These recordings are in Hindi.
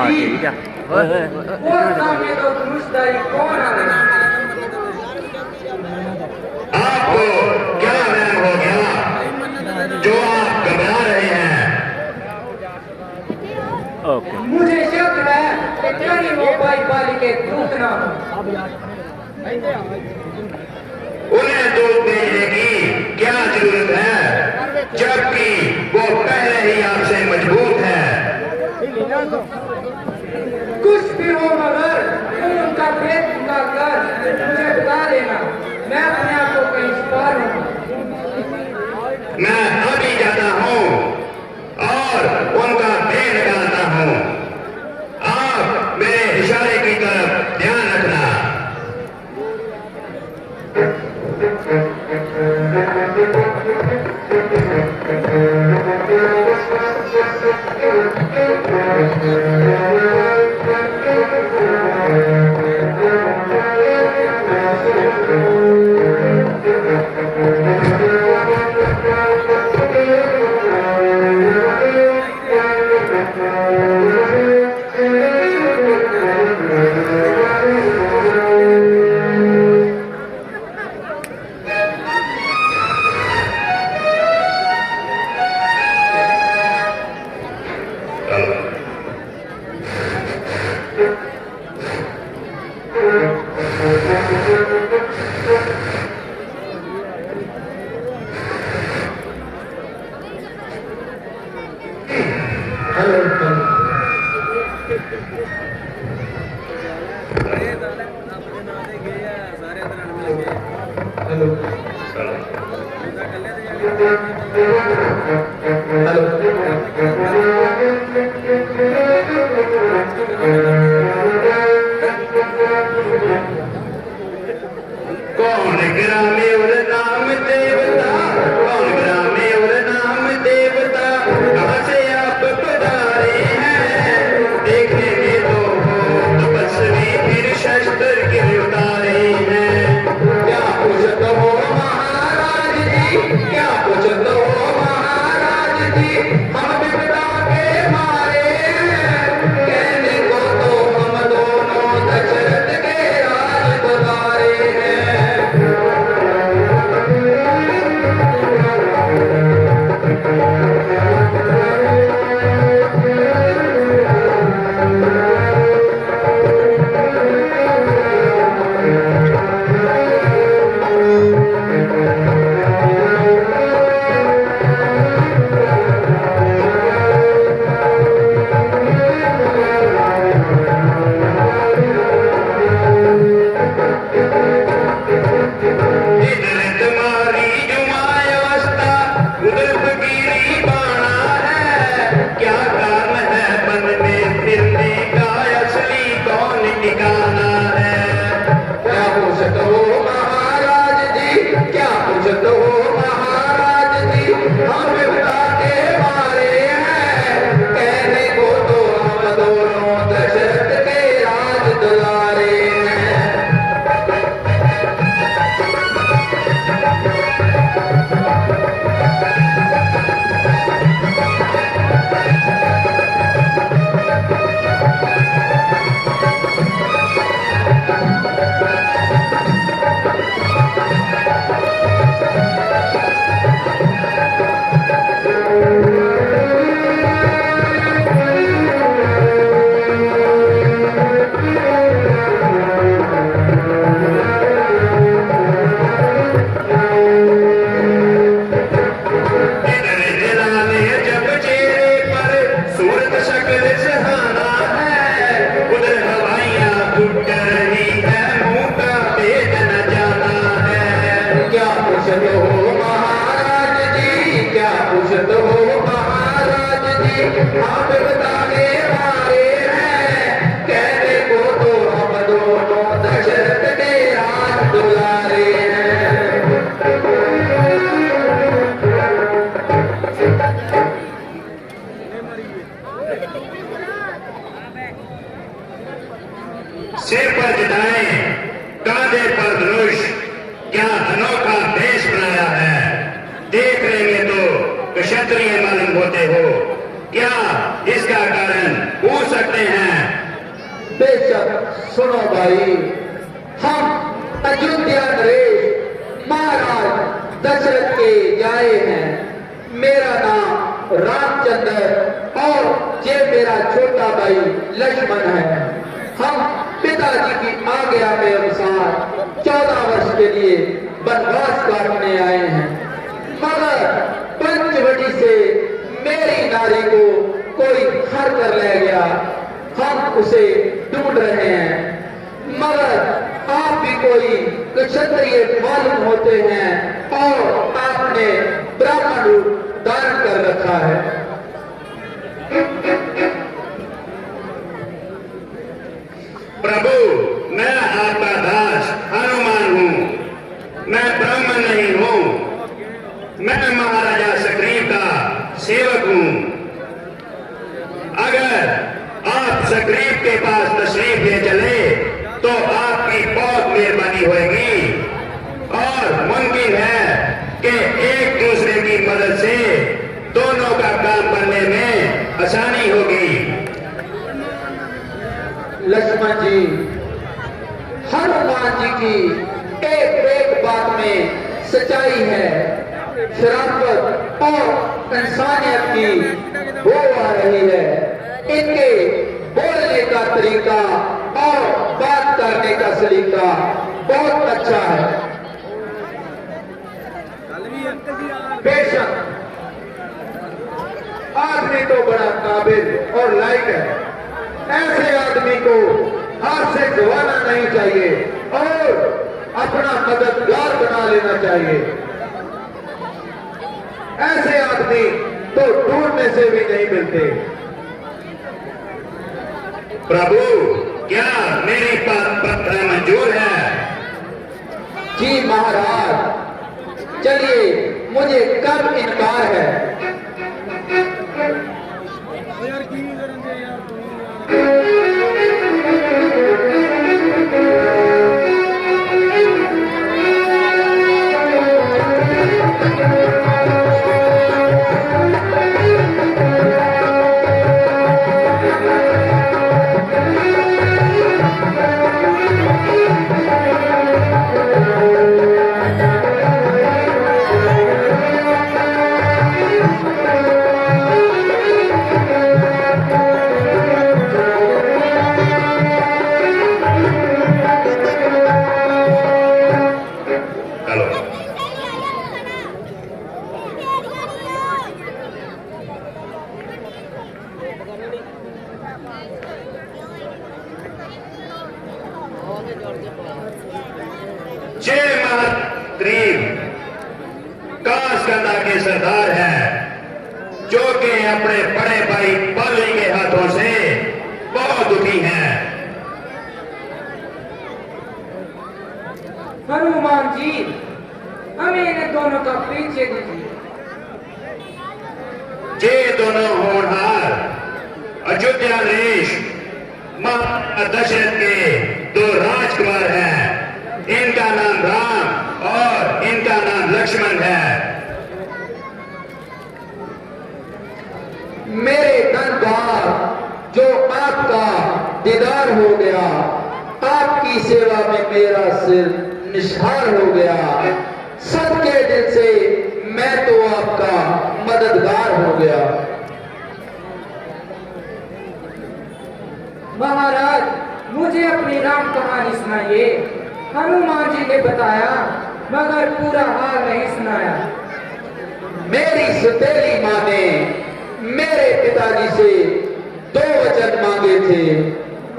ठीक है आपको क्या वहम हो गया जो आप घबरा रहे हैं? मुझे शक है कि तेरी वो भाई के दूतना उन्हें दूध देने की क्या जरूरत है जबकि वो पहले ही आपसे मजबूत है। कुछ भी हो मगर उनका भेद न कर मुझे बता देना, मैं अपने आप को कहीं पार हूँ। मैं अभी जाता हूँ और उनका भेद निकालता हूँ। आप मेरे इशारे की तरफ ध्यान रखना। कौन ग्रामे और नाम देवता, कौन ग्रामे और नाम देवता, कहाँ से आप पधारे हैं? देखेंगे तो तपस्वी फिर शस्त्र गिर उतारे हैं। क्या पूछत हो महाराज जी, क्या पूछत हो महाराज जी, हम विपदा के मारे हैं। कहने को तो हम दोनों दशरथ के राज दुलारे हैं। इधर तुम्हारी जुमाय अवस्था, उधर फकीरी बाणा है। क्या कारण है मन में फिरने का, असली कौन ठिकाना है? क्या पूछत हो महाराज जी, क्या पूछत हो महाराज जी, हम विपदा के मारे हैं। कहने को तो हम दोनों दशरथ के राज दुलारे हैं। इधर जलाने जब चेहरे पर सूरत शक्ल सुहाना है। उधर हवाइयाँ उठ रही है, मुंह का भेद न जाना है। क्या पूछत हो महाराज जी, क्या पूछत हो महाराज जी, आप बता के मारे हैं। कहने को तो हम दोनों दशरथ के राज दुलारे हैं। सिर पर जटाएं, कांधे पर धनुष, क्या अनोखा भेष बनाया है। देख लेंगे तो क्षत्रिय मालूम होते हो, क्या इसका कारण पूछ सकते हैं? बेशक सुनो भाई, हम अयोध्या नरेश महाराज दशरथ के जाए हैं। मेरा नाम रामचंद्र और ये मेरा छोटा भाई लक्ष्मण है। हम पिताजी की आज्ञा के अनुसार 14 वर्ष के लिए वनवास काटने आए हैं, मगर पंचवटी से मेरी नारी को कोई हर कर ले गया। हम उसे ढूंढ रहे हैं, मगर आप भी कोई क्षत्रिय मालूम होते हैं और आपने ब्राह्मण रूप धारण कर रखा है। प्रभु, मैं आपका दास हनुमान हूँ, मैं ब्राह्मण नहीं हूँ। मैं महाराजा सुग्रीव का सेवक हूँ। अगर आप सुग्रीव के पास तशरीफ ले चले तो आपकी बहुत मेहरबानी होगी और मुमकिन है कि एक दूसरे की मदद से दोनों का काम करने में आसानी होगी। लक्ष्मण जी, हनुमान जी की एक एक बात में सच्चाई है। शराफत और इंसानियत की वो आ रही है। इनके बोलने का तरीका और बात करने का सलीका बहुत अच्छा है। बेशक आदमी तो बड़ा काबिल और लायक है। ऐसे आदमी को हाथ से गवाना नहीं चाहिए और अपना मददगार बना लेना चाहिए। ऐसे आदमी तो ढूंढने से भी नहीं मिलते। प्रभु, क्या मेरी पत्र मंजूर है? जी महाराज, चलिए, मुझे कब इनकार है? जय महाग्रीव कासगंधा के सरदार हैं, जो कि अपने बड़े भाई बलि के हाथों से बहुत दुखी हैं। हनुमान जी, हमें इन्हें दोनों का पीछे दीजिए। ये दोनों होनहार अयोध्या नरेश महाराजा दशरथ के दो राजकुमार हैं। इनका नाम राम और इनका नाम लक्ष्मण है। मेरे दरबार जो आपका दीदार हो गया, आपकी सेवा में मेरा सिर निशार हो गया। सच्चे दिल से मैं तो आपका मददगार हो गया। महाराज, मुझे अपनी राम कहानी सुनाइए। हनुमान जी ने बताया, मगर पूरा हाल नहीं सुनाया। मेरी सौतेली माँ ने मेरे पिताजी से 2 वचन मांगे थे।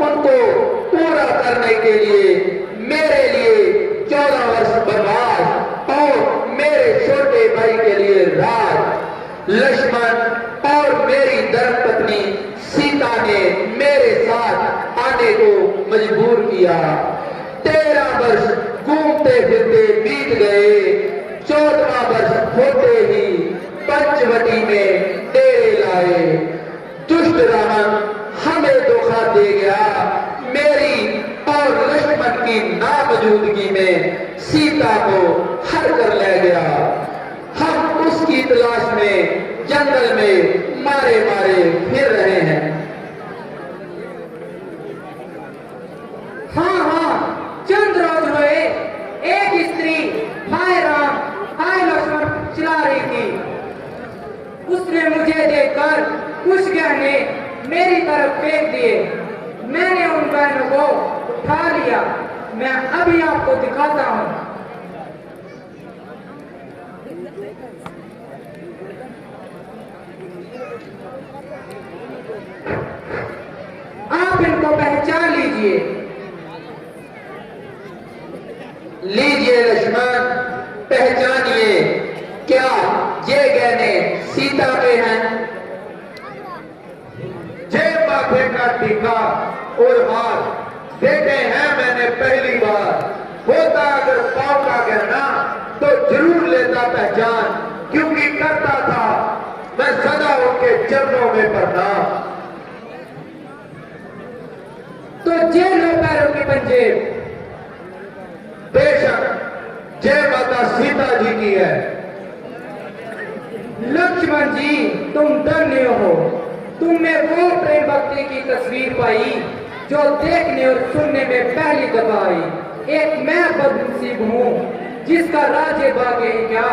उनको पूरा करने के लिए मेरे लिए 14 वर्ष वनवास और मेरे छोटे भाई के लिए राज। लक्ष्मण और मेरी धर्मपत्नी सीता ने मेरे साथ आने को मजबूर किया। 13 वर्ष घूमते फिरते बीत गए। 14वां वर्ष होते ही पंचवटी में डेरे लाए। दुष्ट रावण हमें धोखा दे गया। मेरी और लक्ष्मण की नामौजूदगी में सीता को हर कर ले गया। हम उसकी तलाश में जंगल में मारे मारे फिर रहे हैं। हाँ हाँ, चंद रोज हुए एक स्त्री हाय राम हाय लक्ष्मण चिल्ला रही थी। उसने मुझे देखकर कुछ गहने मेरी तरफ फेंक दिए। मैंने उन गहनों को उठा लिया। मैं अभी आपको दिखाता हूँ। आप इनको पहचान लीजिए। लीजिए लक्ष्मण, पहचानिए, क्या ये गहने सीता के हैं? जे माथे का टीका और हार देखे हैं मैंने पहली बार। होता अगर पाँव का गहना तो जरूर लेता पहचान, क्योंकि करता था मैं सदा उनके चरणों में प्रणाम। तो जे लो पैरों के पंजे। बेशक जय माता सीता जी की है। लक्ष्मण जी, तुम धन्य हो। तुमने वो प्रेम भक्ति की तस्वीर पाई जो देखने और सुनने में पहली दफा आई। एक मैं बदनसीब हूँ जिसका राज्य भाग्य ही क्या,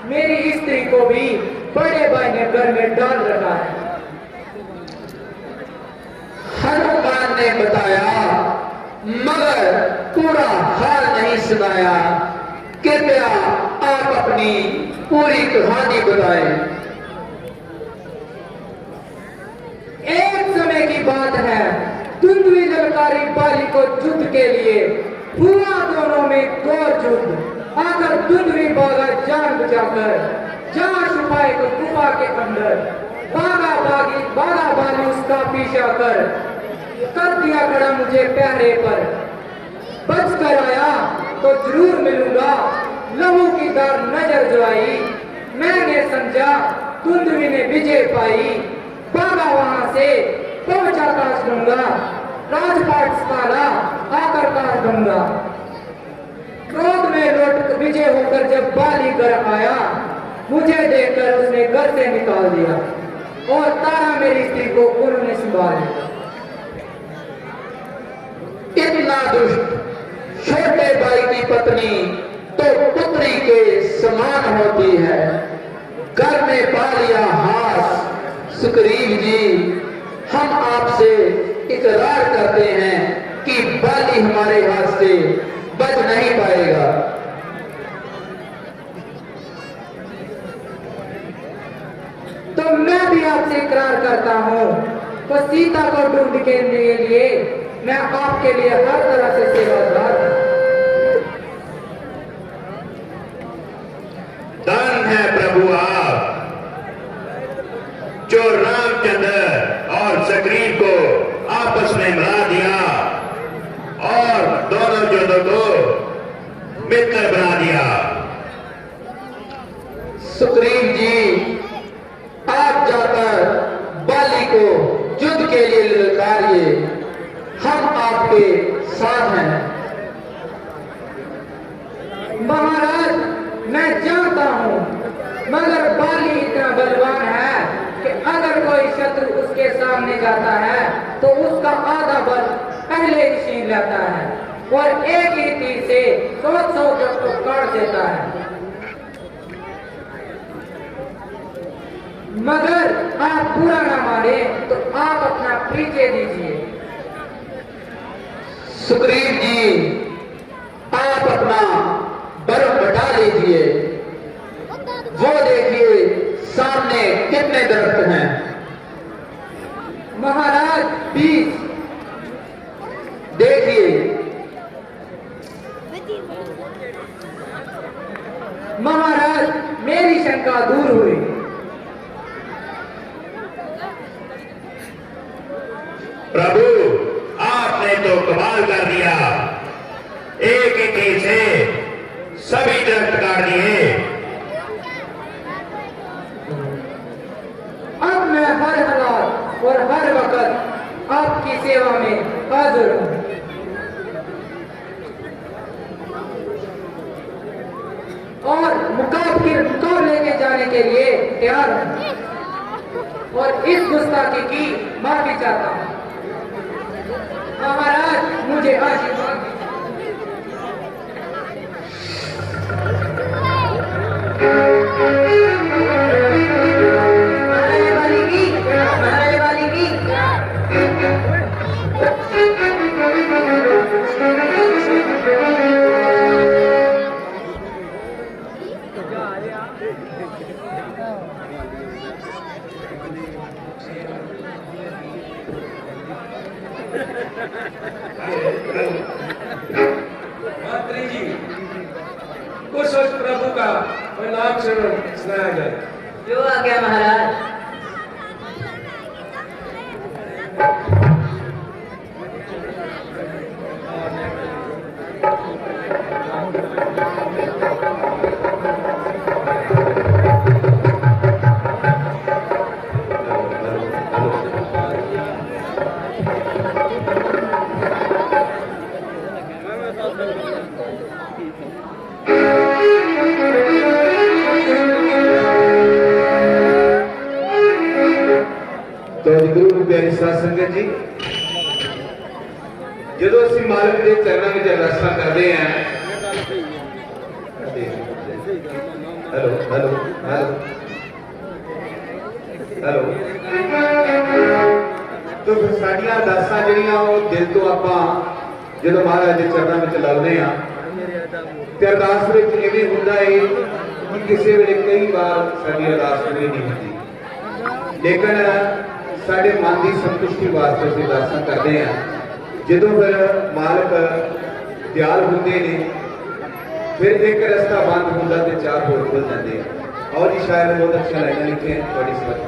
मेरी स्त्री को भी बड़े भाई ने घर में डाल रखा है। हनुमान ने बताया मगर पूरा हाल नहीं सुनाया। कृपया आप अपनी पूरी कहानी बताएं। एक समय की बात है, धुंधली ललकारी बाली को युद्ध के लिए हुआ दोनों में घोर युद्ध। आकर धुंधली भागा जान बचाकर, जहां छुपाए को गुफा के अंदर। बागा बाली उसका पीछा कर दिया खड़ा मुझे पहरे पर। बच कर आया तो जरूर मिलूंगा, लहू की दार नजर जो आई। मैंने समझा धुंधली ने विजय पाई। भागा वहां से पहुंचा काश गंगा, राजपाट साला आकर काश गंगा। क्रोध में लौट विजय होकर जब बाली घर आया, मुझे देखकर उसने घर से निकाल दिया और तारा मेरी स्त्री को उन्होंने संभाल लिया। इतना दुष्ट छोटे भाई की पत्नी तो पुत्री के समान होती है। घर में पा लिया हास। सुग्रीव जी, हम आपसे इकरार करते हैं कि बाली हमारे हाथ से बच नहीं पाएगा। तो मैं भी आपसे इकरार करता हूँ, तो सीता को ढूंढ के लिए मैं आपके लिए हर तरह से सेवादार हूँ। धन है प्रभु आप, जो रामचंद्र और सुग्रीव को आपस में मिला दिया और दोनों जोधों को मित्र बना दिया। सुग्रीव जी, आप जाकर बाली को युद्ध के लिए ललकारिए। हम आपके साथ हैं। महाराज, मैं जानता हूँ, मगर बाली इतना बलवान है कि अगर कोई शत्रु उसके सामने जाता है तो उसका आधा बल पहले ही छीन लेता है और एक ही तीर से 100 जब को काट देता है। मगर आप बुरा ना मारे तो आप अपना परिचय दीजिए। सुग्रीव जी, आप अपना बर्फ बढ़ा लीजिए। वो देखिए सामने कितने दरख्त हैं। महाराज 20। देखिए, महाराज मेरी शंका दूर हुई। प्रभु, आपने तो कमाल कर दिया। एक एक से सभी दरख्त काट दिए। अब मैं हर हालात और हर वक्त आपकी सेवा में हाजिर हूँ। और मुकाबले के जाने जाने के लिए तैयार हूं और इस गुस्ताखी की माफी चाहता हूं। महाराज मुझे आशीर्वाद महाराज वाली की मात्री जी, उस वक्त प्रभु का नाम सुनाया जाए। जो आ गया महाराज। तो गुरु प्यारी साध संगत जी, ਜਦੋਂ ਅਸੀਂ ਮਾਲਕ ਦੇ ਚਰਨਾਂ ਵਿੱਚ ਅਰਦਾਸਾਂ ਕਰਦੇ ਹਾਂ, ਹੈਲੋ ਹੈਲੋ ਹੈਲੋ ਹੈਲੋ, तो ਫਿਰ ਸਾਡੀਆਂ ਅਰਦਾਸਾਂ ਜਿਹੜੀਆਂ ਉਹ ਦਿਲ ਤੋਂ ਆਪਾਂ ਜਦੋਂ ਮਹਾਰਾਜ ਦੇ ਚਰਨਾਂ ਵਿੱਚ ਲਾਉਂਦੇ ਹਾਂ ਤੇ ਅਰਦਾਸ ਵਿੱਚ ਇਵੇਂ ਹੁੰਦਾ ਹੈ ਕਿ ਕਿਸੇ ਵੇਲੇ ਕਈ ਵਾਰ ਸਾਡੀ ਅਰਦਾਸ ਪੂਰੀ ਨਹੀਂ ਹੁੰਦੀ, ਲੇਕਿਨ ਸਾਡੇ ਮਨ ਦੀ ਸੰਤੁਸ਼ਟੀ ਵਾਸਤੇ ਅਸੀਂ ਅਰਦਾਸਾਂ ਕਰਦੇ ਹਾਂ। ਜਦੋਂ ਫਿਰ ਮਾਲਕ ਦਿਆਲ ਹੁੰਦੇ ਨੇ, ਫਿਰ ਇੱਕ ਰਸਤਾ ਬੰਦ ਹੁੰਦਾ ਤੇ ਚਾਰ ਹੋਰ ਖੁੱਲ ਜਾਂਦੇ ਆ। और जी शायर बहुत अच्छा लाइन लिखे हैं थोड़ी समझ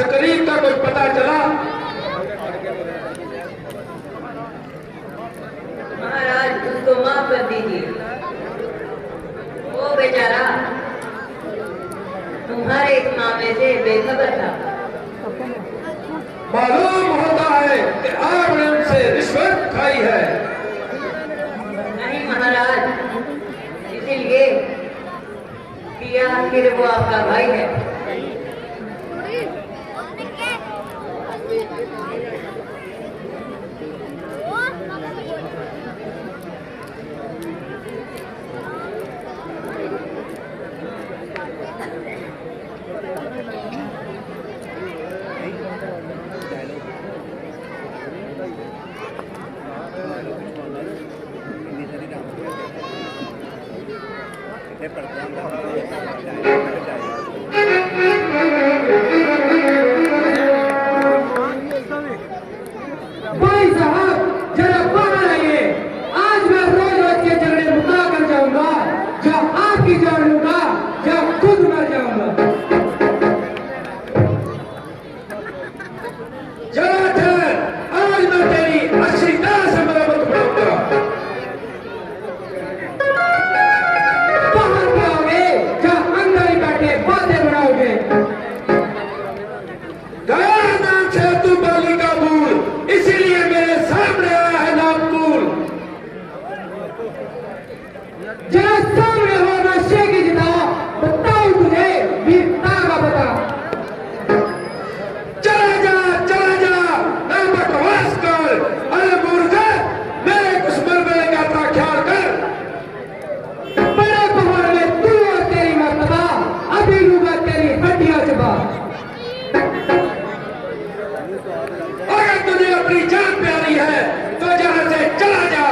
तकरीब का कोई पता चला? महाराज उसको माफ कर दीजिए, वो बेचारा तुम्हारे इस मामले से बेखबर था। मालूम होता है कि आपने उनसे रिश्वत खाई है। नहीं महाराज, इसीलिए कि आखिर वो आपका भाई है। भाई साहब जरा बाहर आइए। आज मैं रोज रोज के झगड़े मुका कर जाऊंगा, या आपकी जान लूंगा या खुद मर जाऊंगा। जरा ठहर, आज मैं तेरी अच्छी तरह से मरम्मत करूंगा। बाहर जाओगे या अंदर ही बैठे बातें बनाओगे? गया नाम से तू बालिका भूल, इसीलिए मेरे सामने आया है नामकुल। जरा सामने हो नशे की जिता, बताओ तुझे वीरता का पता। चला जा, ना बकवास कर। अरे मूर्खे, मेरे कुछ मरने का ख्याल कर। बड़े पहाड़ में तू और तेरी मर्तबा, अभी लूंगा तेरी हड्डियां चबा। अगर तुझे अपनी जान प्यारी है तो जहां से चला जा,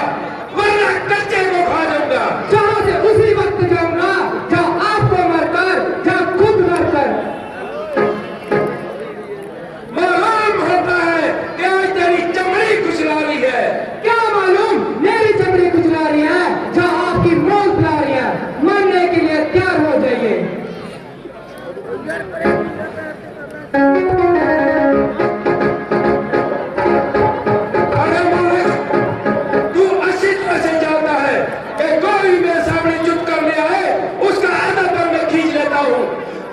वरना कच्चे को खा जाऊंगा। जहां से उसी वक्त जाऊंगा जहां आपको मरकर जहां खुद मरकर। मालूम होता है कि आज तेरी चमड़ी कुचला रही है। क्या मालूम मेरी चमड़ी कुचला रही है, जहां आपकी मौत पिला रही है। मरने के लिए तैयार हो जाइए। अरे मूर्ख, तू अच्छी तरह से जानता है कि कोई मेरे सामने चुप कर लिया है, उसका आधा पर मैं खींच लेता हूँ।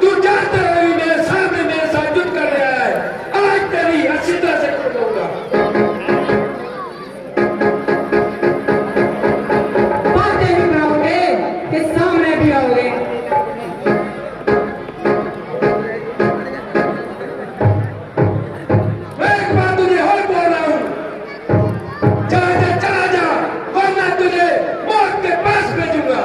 तू जानता है मेरे सामने मेरे साथ चुप कर लिया है, आज तेरी अच्छी तरह से कर दूंगा। बातें भी कराओगे कि सामने भी आओगे? मैं एक बात तुझे और बोल रहा हूँ, चला जा, वरना तुझे मौत के पास भेजूंगा।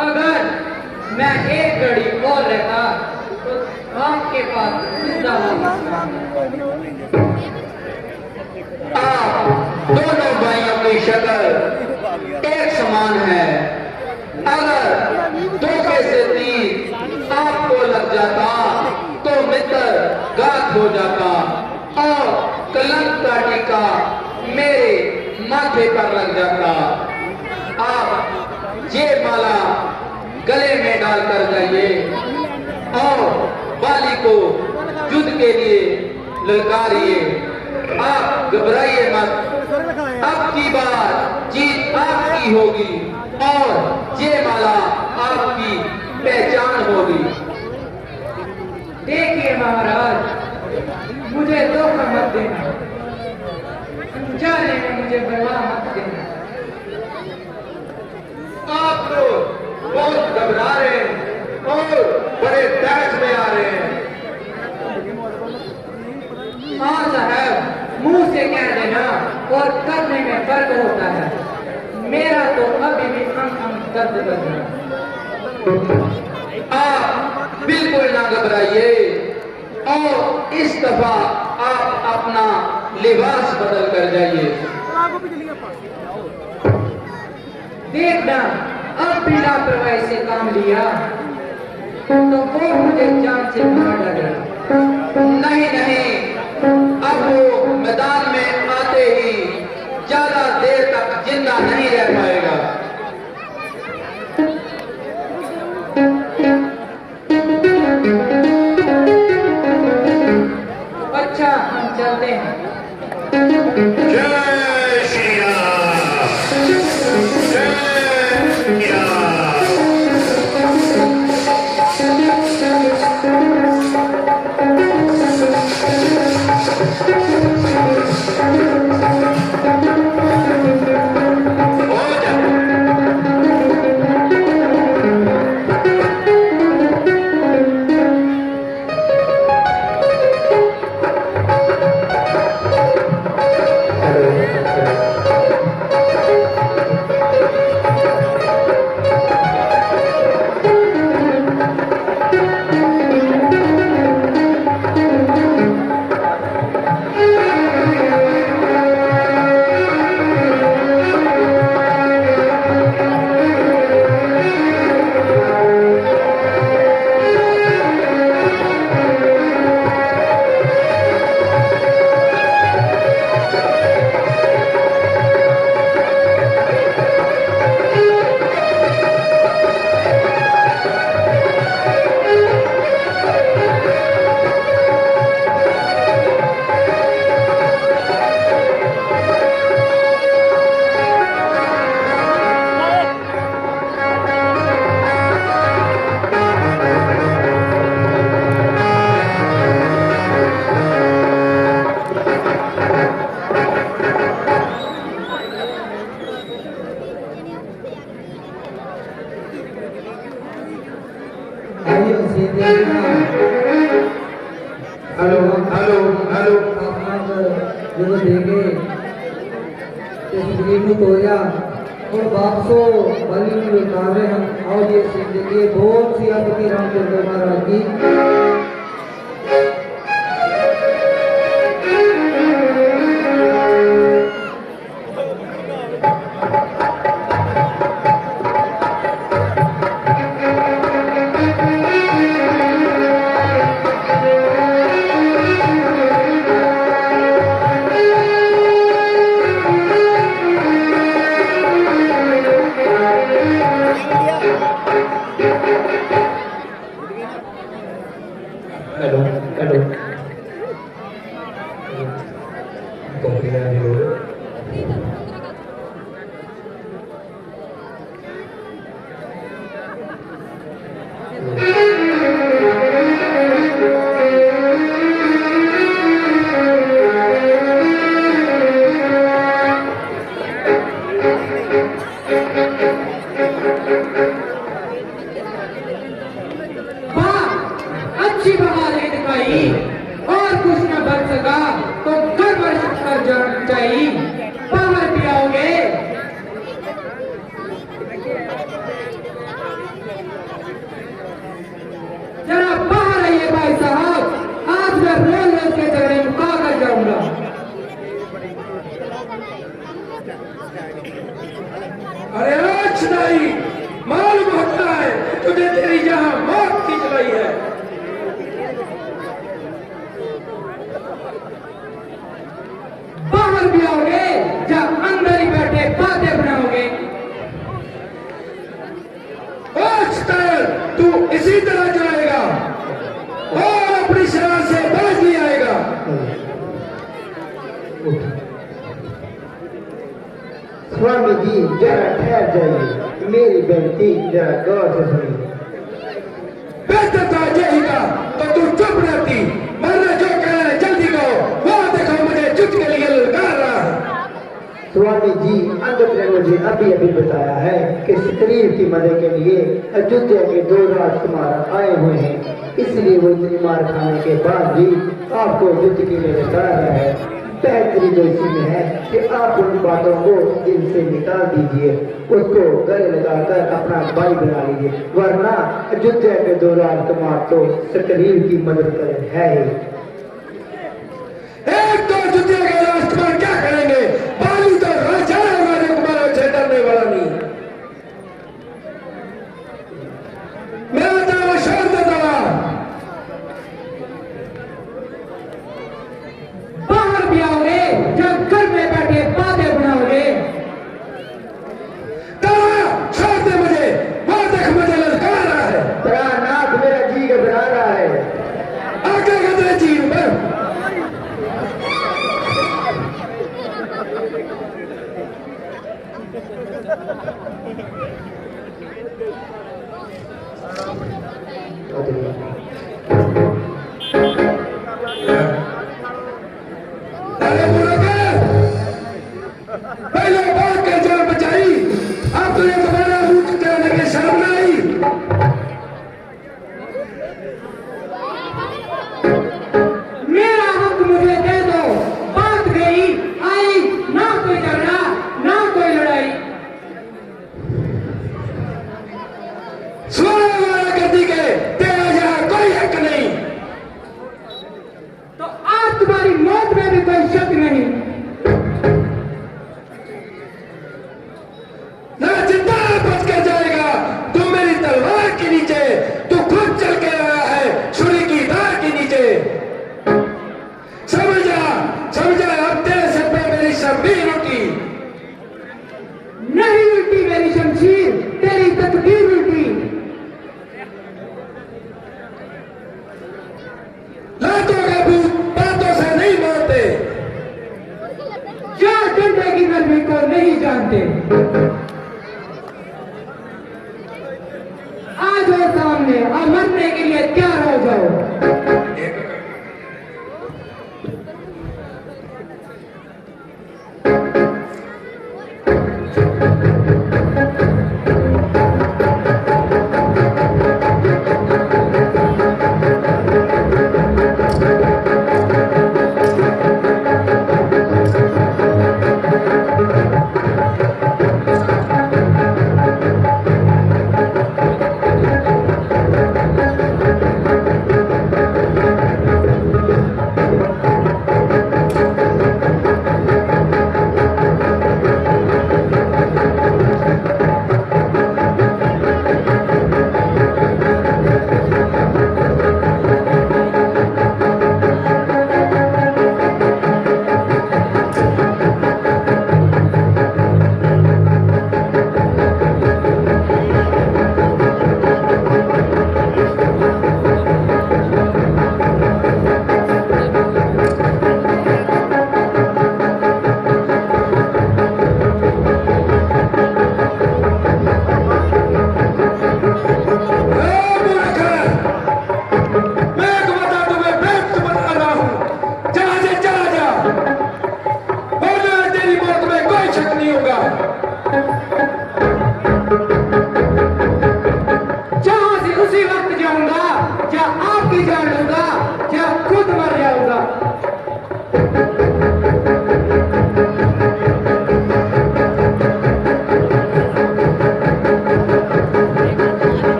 अगर मैं एक घड़ी और रहता आपके पास जिंदाबाद। आप दोनों भाइयों की शक्ल एक समान है। अगर धोखे से तीर आपको लग जाता तो मित्र घात हो जाता और कलंक का टीका मेरे माथे पर लग जाता। आप ये माला गले में डालकर जाइए और बाली को युद्ध के लिए ललकारिए। आप घबराइए मत, अब की बार जीत आपकी होगी और ये माला आपकी पहचान होगी। देखिए महाराज, मुझे धोखा मत देना, अनजाने में मुझे बर्बाद मत देना। आप तो बहुत घबरा रहे हैं और बड़े तहस में आ रहे हैं। हाँ साहब, मुंह से कह देना और करने में फर्क होता है। मेरा तो अभी भी अंग दर्द कर रहा है। आप बिल्कुल ना घबराइए और इस दफा आप अपना लिबास बदल कर जाइए। देखना, अब भी लापरवाही से काम लिया तो वो मुझे जान से मार डालेगा। नहीं नहीं, अब वो मैदान में आते ही ज्यादा देर तक जिंदा नहीं रह पाएगा। अच्छा, हम चलते हैं। जय श्री राम, जय श्री राम। हो जा। हेलो हेलो हेलो, ਜਦੋਂ ਦੇਗੇ ਤੇ ਸਰੀਰ ਨੂੰ ਤੋੜਿਆ और वापसो बलि में उतारे हम और ये जिंदगी बहुत सी आपकी रामचंद्र महाराज की। हेलो हेलो, अच्छी बहादुरी दिखाई और कुछ न बन सका तो गड़बड़ कर जाना चाहिए। बाहर भी आओगे? जरा बाहर आइए भाई साहब। या अंदर ही बैठे बातें बनाओगे? तू इसी तरह जाएगा और अपनी शराब से बाज नहीं आएगा। स्वामी जी जरा ठहर जाइए, मेरी बेनती जरा गौर से सुनिए। बेहतर था जाएगा तो तू चुप रहती, वरना जो कह रहा है जल्दी कहो। वो देखो मुझे चुप के लिए ललकार रहा है। स्वामी जी अंगद ने मुझे अभी अभी बताया है कि शरीर की मदद के लिए अयोध्या के 2 राजकुमार आए हुए हैं, इसलिए वो इतनी मार खाने के बाद भी आपको युद्ध के लिए बता रहा है। बेहतरी तो इसी में है कि आप उन बातों को दिल से निकाल दीजिए, उसको गले लगाकर अपना भाई बना लीजिए, वरना अयोध्या के 2 राजकुमार तो शरीर की मदद कर है ही। एक तो अयोध्या के राजकुमार क्या करेंगे? बाली तो राजा राजकुमारों से डरने वाला नहीं। मैं बताऊं छोड़ देता हूं। बाहर भी आओगे या घर में बैठे बातें बनाओगे? छोड़ दे मुझे, वो देख मुझे ललकार रहा है। प्राणनाथ मेरा जी घबरा रहा है। आगे गदरे चीन पर अरे मुराद, पहले बात के जान बचाई, अब तुझे दोबारा मुंह करने की शर्म न आई। मेरा हक मुझे दे दो, बात गई आई, ना कोई झगड़ा ना कोई लड़ाई। वाला गद्दी के तेरा यहाँ कोई हक नहीं। तो आज तुम्हारी मौत में भी कोई शक नहीं। ना जिंदा बच कर जाएगा तू मेरी तलवार के नीचे, तू खुद चल के आया है छुरी की धार के नीचे। समझा अब तेरे सर पे मेरी शमशीर उठी। नहीं उल्टी मेरी शमशीर, तेरी तकदीर उल्टी। लातों के भूत बातों से नहीं मारते। क्या डंडे की नरमी को नहीं जानते? आ जाओ सामने और मरने के लिए तैयार हो जाओ।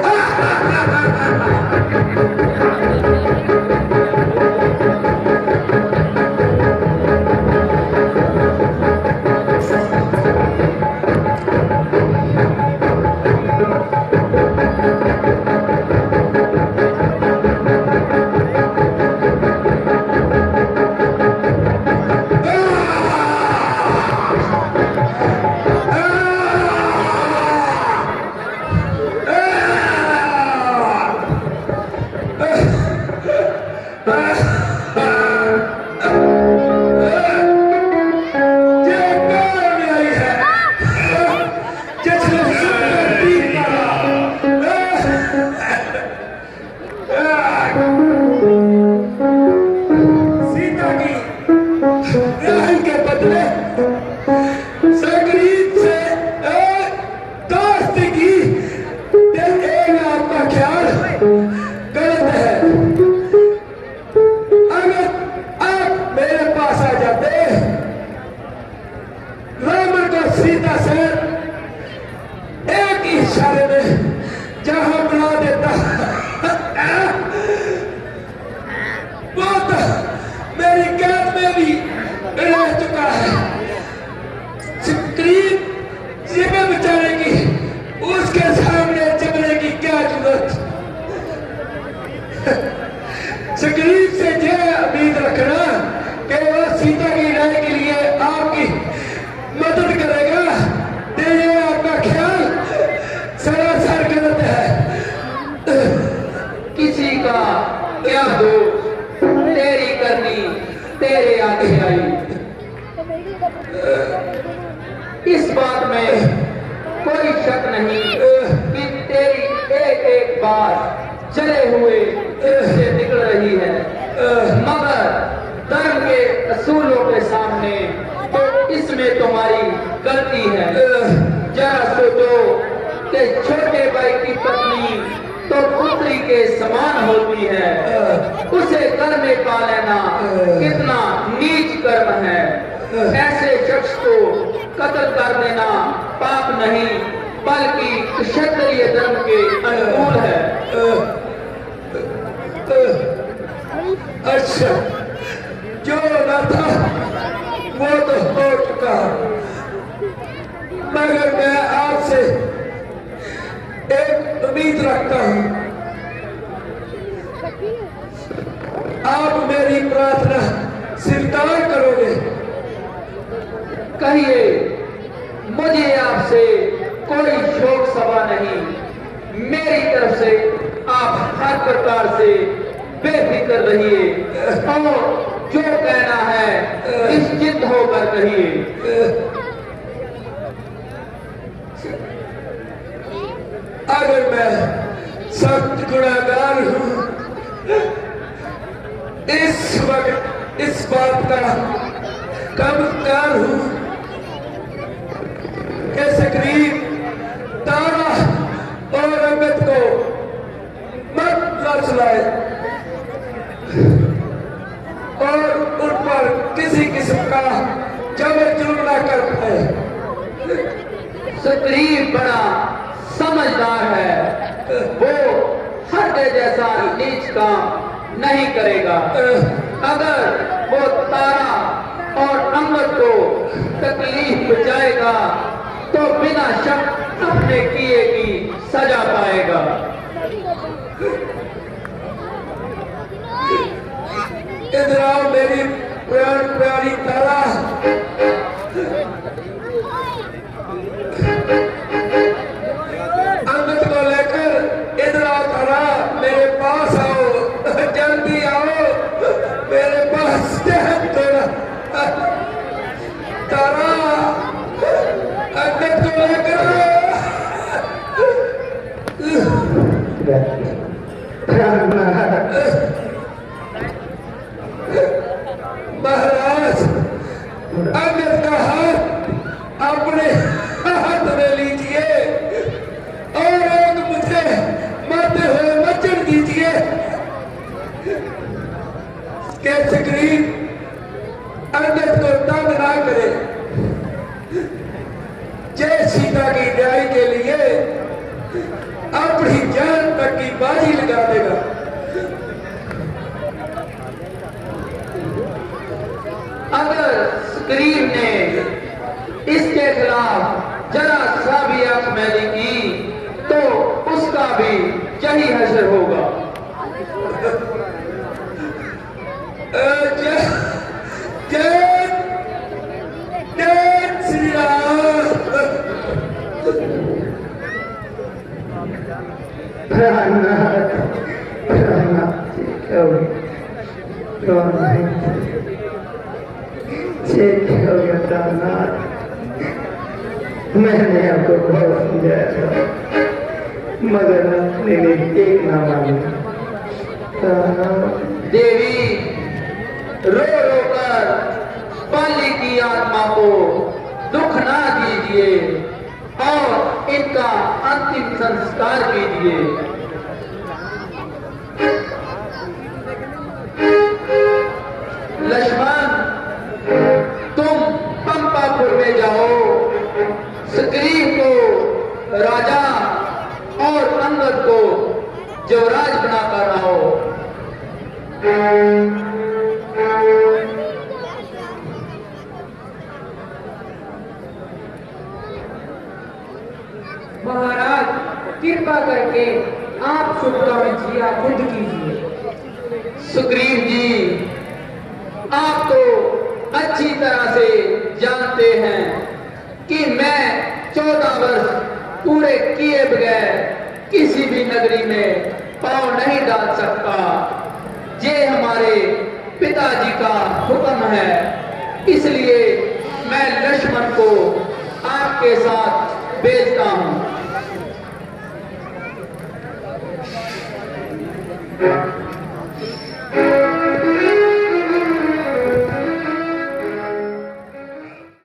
Ah! गलत है। अगर आप मेरे पास आ जाते, रावण को सीता से एक ही इशारे में जहां बना देता, वो तो मेरी कैद में भी रह चुका है। सुग्रीव जीवन बचाने की उसके सामने जमने की क्या जरूरत। सुग्रीव से यह उम्मीद रखना कि वो सीता की लड़ाई के लिए आपकी मदद करेगा, तो ये आपका ख्याल सरासर गलत है। किसी का क्या दोष, तेरी करनी तेरे आगे आई। इस बात में कोई शक नहीं कि तेरी एक एक बात चले हुए से निकल रही है, मगर धर्म के असूलों के सामने तो इसमें तुम्हारी गलती है। जरा सोचो कि छोटे भाई की पत्नी तो पुत्री के समान होती है, उसे घर में पा लेना कितना नीच कर्म है। ऐसे शख्स को कत्ल कर देना पाप नहीं बल्कि क्षत्रिय धर्म के अनुकूल है। अच्छा, जो ना था वो तो हो चुका, मगर मैं आपसे एक उम्मीद रखता हूं, आप मेरी प्रार्थना स्वीकार करोगे। कहिए, मुझे आपसे कोई शोक सभा नहीं। मेरी तरफ से आप हर प्रकार से बेफिक्र रहिए और जो कहना है निश्चित होकर कहिए। अगर मैं सख्त गुनाहगार हूं, इस वक्त इस बात का कमकार हूं कि सुग्रीव तारा और अंगद को मत न चलाए और उन पर किसी किस्म का जबर जुल्म न कर पाए। सुग्रीव बड़ा समझदार है, वो हत्या जैसा नीच काम नहीं करेगा। अगर वो तारा और अंगद को तकलीफ पहुंचाएगा तो बिना शक अपने किए की सजा पाएगा। इधर आओ मेरी प्यारी तारा, अंगद को लेकर इधर आओ तारा, मेरे पास आओ, जल्दी आओ मेरे पास। तारा अंगद को लेकर महाराज, अंगद का हाथ अपने हाथ में लीजिए और एक मुझे मरते हुए वचन दीजिए कि सुग्रीव अंगद को तंग ना करे, जय सीता की न्याय के लिए अपनी जान तक की बाजी लगा देगा। अगर सुग्रीव ने इसके खिलाफ जरा सा भी आंख मैली की तो उसका भी यही हश्र होगा। जय जय जय श्री राम। मैंने आपको बहुत समझाया था, मगर आपने मेरी एक ना मानी। देवी, रो रो कर बाली की आत्मा को दुख ना दीजिए और इनका अंतिम संस्कार कीजिए। राजा और अंगद को युवराज बनाकर आओ। महाराज कृपा करके आप शुभता में जिया खुद कीजिए। सुग्रीव जी, आप तो अच्छी तरह से जानते हैं कि मैं 14 वर्ष पूरे किए बगैर किसी भी नगरी में पांव नहीं डाल सकता। ये हमारे पिताजी का हुक्म है, इसलिए मैं लक्ष्मण को आपके साथ भेजता